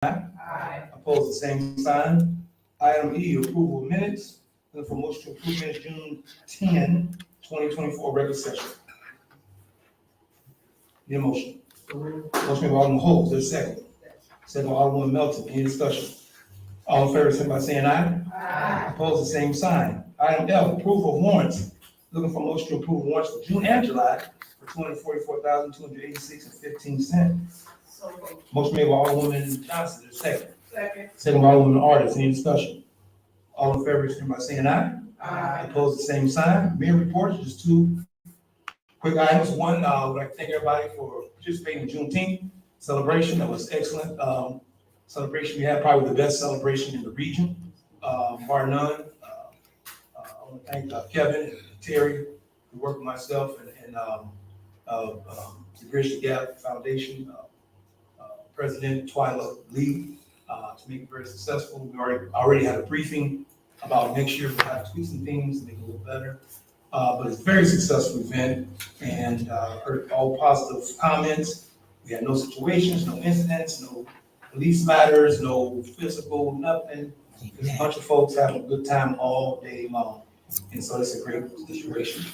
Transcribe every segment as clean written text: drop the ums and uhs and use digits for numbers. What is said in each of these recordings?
Aye. Opposed, the same sign. Item E, approval of minutes. Looking for motion to approve minutes June 10, 2024, regular session. Need a motion? Motion made by Alderman Holt, is there a second? Second by Alderman Melton, any discussion? All in favor, signify by saying aye. Aye. Opposed, the same sign. Item F, approval of warrants. Looking for motion to approve warrants for June and July for $244,286.15. Motion made by Alderwoman Johnson, is there a second? Second by Alderwoman Artis, any discussion? All in favor, signify by saying aye. Aye. Opposed, the same sign. Mayor reports, just two quick items. One, I'd like to thank everybody for participating in Juneteenth celebration. That was excellent celebration. We had probably the best celebration in the region, bar none. I want to thank Kevin and Terry, who worked with myself and the Bridge the Gap Foundation, President Twyla Lee, to make it very successful. We already had a briefing about next year. We'll have to tweak some things to make it a little better. But it's a very successful event, and heard all positive comments. We had no situations, no incidents, no police matters, no physical, nothing. Just a bunch of folks having a good time all day long. And so it's a great situation.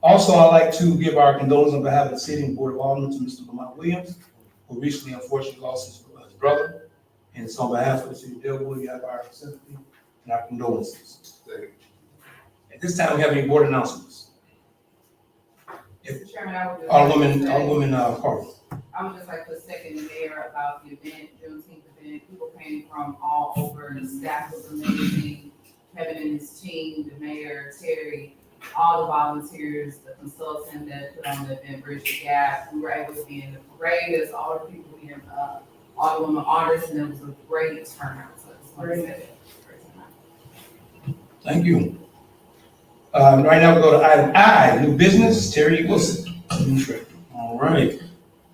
Also, I'd like to give our condolences on behalf of the City and Board of Aldermen to Mr. Lamont Williams, who recently unfortunately lost his brother. And so on behalf of the City of Dellwood, we have our sympathy and our condolences. At this time, we have any board announcements? Mr. Chairman, I would just Alderwoman Carter. I would just like to second the mayor about the event, Juneteenth event. People came from all over, the staff was amazing. Kevin and his team, the mayor, Terry, all the volunteers, the consultant that put on the event, Bridge the Gap. We were able to be in the parade, as all the people being all the women artists, and it was a great turnout. So I just want to say that. Thank you. Right now, we go to item I, new business, Terry Wilson. All right.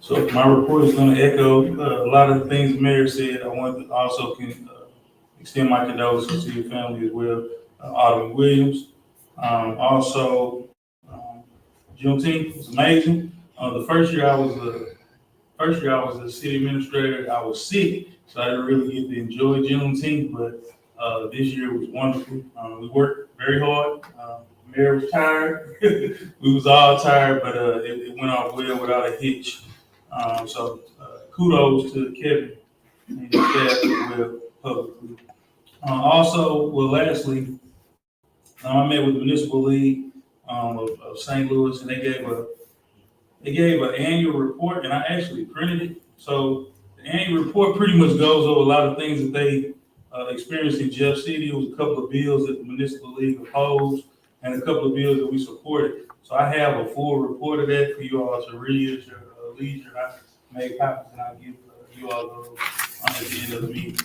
So my report is going to echo a lot of the things the mayor said. I want to also extend my condolences to your family as well, Alderman Williams. Also, Juneteenth was amazing. The first year I was a city administrator. I was sick, so I didn't really get to enjoy Juneteenth. But this year was wonderful. We worked very hard. Mayor was tired. We was all tired, but it went off well without a hitch. So kudos to Kevin and his staff as well publicly. Lastly, I met with the Municipal League of St. Louis, and they gave an annual report, and I actually printed it. So the annual report pretty much goes over a lot of things that they experienced in Jeff City. It was a couple of bills that the Municipal League opposed, and a couple of bills that we supported. So I have a full report of that for you all to read at your leisure. I made copies, and I'll give you all those at the end of the meeting.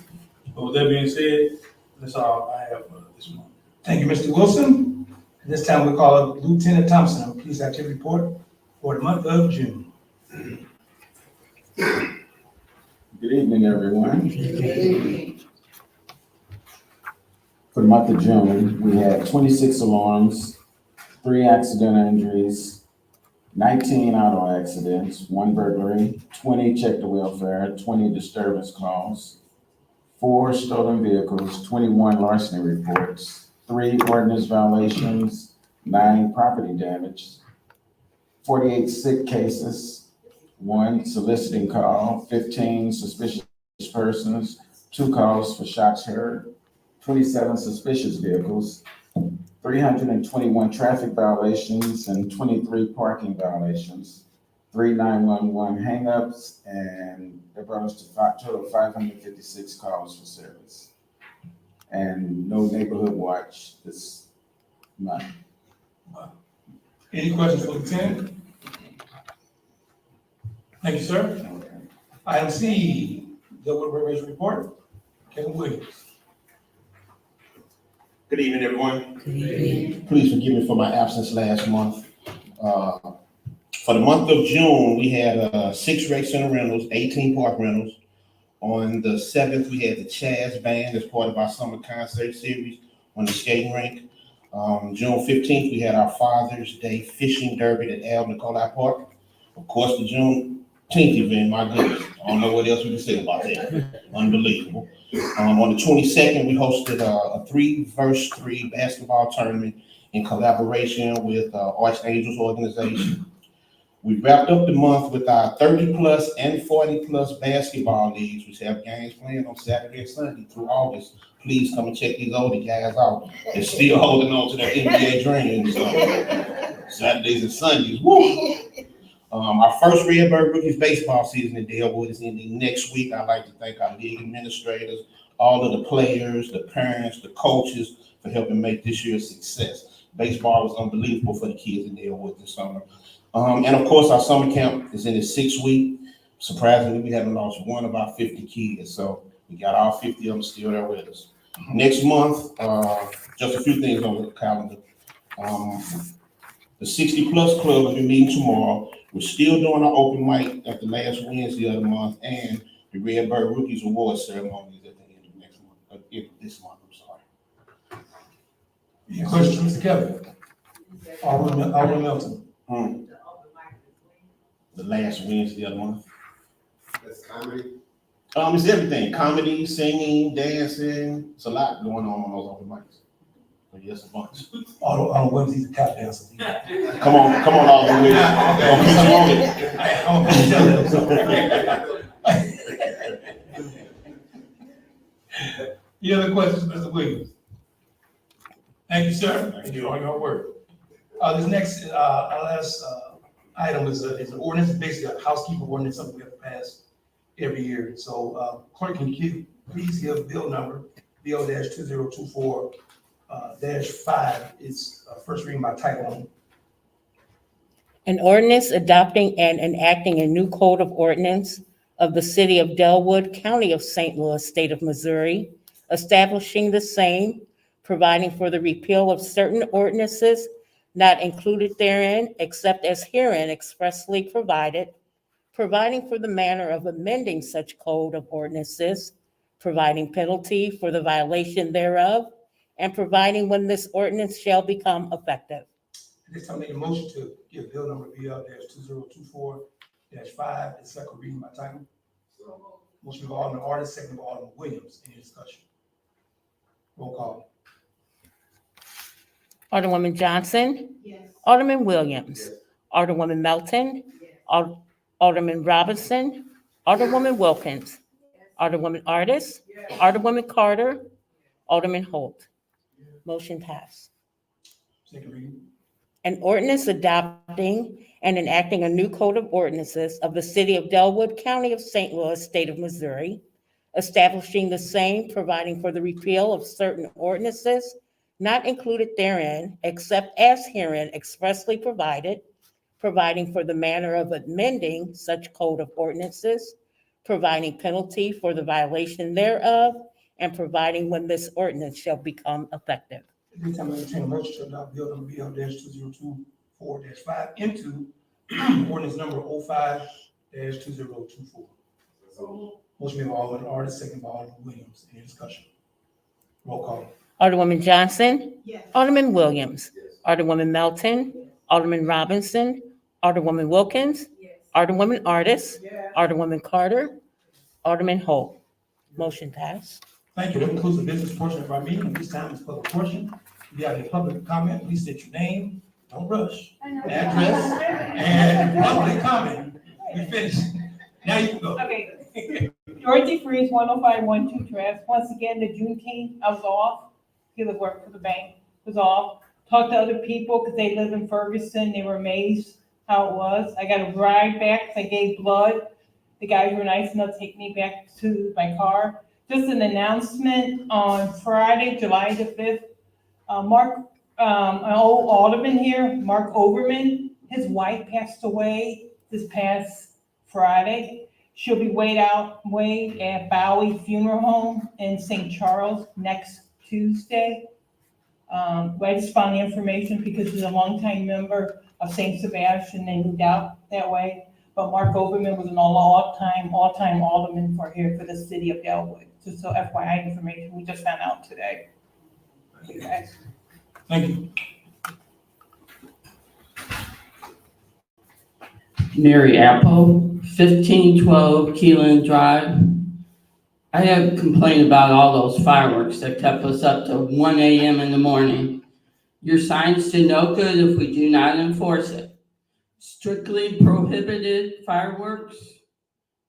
But with that being said, that's all I have this morning. Thank you, Mr. Wilson. At this time, we call up Lieutenant Thompson on police activity report for the month of June. Good evening, everyone. Good evening. For the month of June, we had 26 alarms, 3 accidental injuries, 19 auto accidents, 1 burglary, 20 check the welfare, 20 disturbance calls, 4 stolen vehicles, 21 larceny reports, 3 ordinance violations, 9 property damage, 48 sick cases, 1 soliciting call, 15 suspicious persons, 2 calls for shots heard, 27 suspicious vehicles, 321 traffic violations, and 23 parking violations, 3 911 hangups, and that brought us to total 556 calls for service. And no neighborhood watch this month. Any questions for Lieutenant? Thank you, sir. Item C, Dellwood Recreation Report, Kevin Williams. Good evening, everyone. Good evening. Please forgive me for my absence last month. For the month of June, we had 6 rec center rentals, 18 park rentals. On the 7th, we had the Chaz Band as part of our summer concert series on the skating rink. June 15th, we had our Father's Day fishing derby at Al Nicolai Park. Of course, the June event, my goodness. I don't know what else we can say about that. Unbelievable. On the 22nd, we hosted a 3-versus-3 basketball tournament in collaboration with Archangels organization. We wrapped up the month with our 30-plus and 40-plus basketball leagues, which have games playing on Saturday and Sunday through August. Please come and check these older guys out. They're still holding on to their NBA dreams. Saturdays and Sundays. Woo! Our first Redbird Rookies baseball season in Dellwood is ending next week. I'd like to thank our league administrators, all of the players, the parents, the coaches for helping make this year a success. Baseball was unbelievable for the kids in Dellwood this summer. And of course, our summer camp is in its 6th week. Surprisingly, we haven't lost one of our 50 kids, so we got all 50 of them still there with us. Next month, just a few things on the calendar. The 60-plus club will be meeting tomorrow. We're still doing our open mic at the last Wednesday of the month, and the Redbird Rookies Award ceremony is at the end of next month, this month, I'm sorry. Any questions, Mr. Kevin? Alderman Melton. The last Wednesday of the month. That's comedy. It's everything, comedy, singing, dancing. It's a lot going on those open mics. But yes, a bunch. On Wednesday, the tap dancer. Come on, all the way. I'm gonna tell them. Any other questions, Mr. Williams? Thank you, sir. Thank you on your work. This next, our last item is an ordinance, basically a housekeeping ordinance, something we have to pass every year. So, clerk, can you please give bill number, bill-2024-5, it's first reading by title only. An ordinance adopting and enacting a new code of ordinance of the City of Dellwood, County of St. Louis, State of Missouri, establishing the same, providing for the repeal of certain ordinances not included therein, except as herein expressly provided, providing for the manner of amending such code of ordinances, providing penalty for the violation thereof, and providing when this ordinance shall become effective. This time, make a motion to give bill number BL-2024-5, the second reading by title. Motion by Alderman Artis, second by Alderman Williams. Any discussion? Roll call. Alderwoman Johnson. Yes. Alderman Williams. Yes. Alderwoman Melton. Yes. Alderman Robinson. Alderwoman Wilkins. Alderwoman Artis. Yes. Alderwoman Carter. Alderman Holt. Motion passed. Second reading. An ordinance adopting and enacting a new code of ordinances of the City of Dellwood, County of St. Louis, State of Missouri, establishing the same, providing for the repeal of certain ordinances not included therein, except as herein expressly provided, providing for the manner of amending such code of ordinances, providing penalty for the violation thereof, and providing when this ordinance shall become effective. At this time, I entertain a motion to adopt bill number BL-2024-5 into ordinance number 05-2024. Motion made by Alderman Artis, second by Alderman Williams. Any discussion? Roll call. Alderwoman Johnson. Yes. Alderman Williams. Yes. Alderwoman Melton. Alderman Robinson. Alderwoman Wilkins. Yes. Alderwoman Artis. Yes. Alderwoman Carter. Alderman Holt. Motion passed. Thank you. That concludes the business portion of our meeting. At this time, it's public portion. If you have any public comment, please state your name, don't rush, address, and public comment. We finished. Now you can go. Okay. Dorothy Freeze, 10512 Trask. Once again, the Juneteenth, I was off. Because of work for the bank, was off. Talked to other people because they live in Ferguson. They were amazed how it was. I got a ride back because I gave blood. The guys were nice enough to take me back to my car. Just an announcement on Friday, July the 5th. Mark, an old alderman here, Mark Overman, his wife passed away this past Friday. She'll be weighed at Bowie Funeral Home in St. Charles next Tuesday. I just found the information because he's a longtime member of St. Sebastian. They moved out that way. But Mark Overman was an all-time alderman for the city of Dellwood. Just so FYI information, we just found out today. Thank you guys. Thank you. Mary Apple, 1512 Keelan Drive. I have a complaint about all those fireworks that kept us up to 1 a.m. in the morning. Your sign's to no good if we do not enforce it. Strictly prohibited fireworks,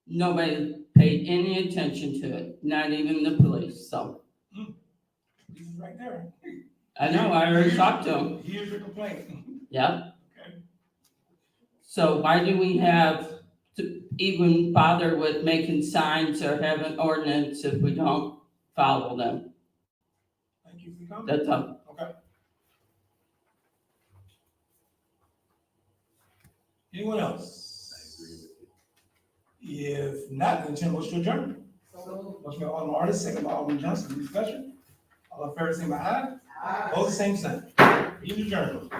nobody paid any attention to it, not even the police, so. This is right there. I know, I already talked to them, Here's your complaint. yep. Okay. So why do we have to even bother with making signs or have an ordinance if we don't follow them? Thank you for your comment. That's all. Okay. Anyone else? If not, then Tim, motion to adjourn. Motion by Alderman Artis, second by Alderman Johnson, Any discussion. All in favor, say by aye. Aye. Opposed, the same sign. Meeting adjourned.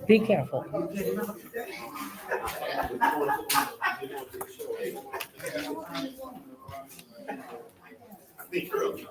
Be careful. I think you're okay.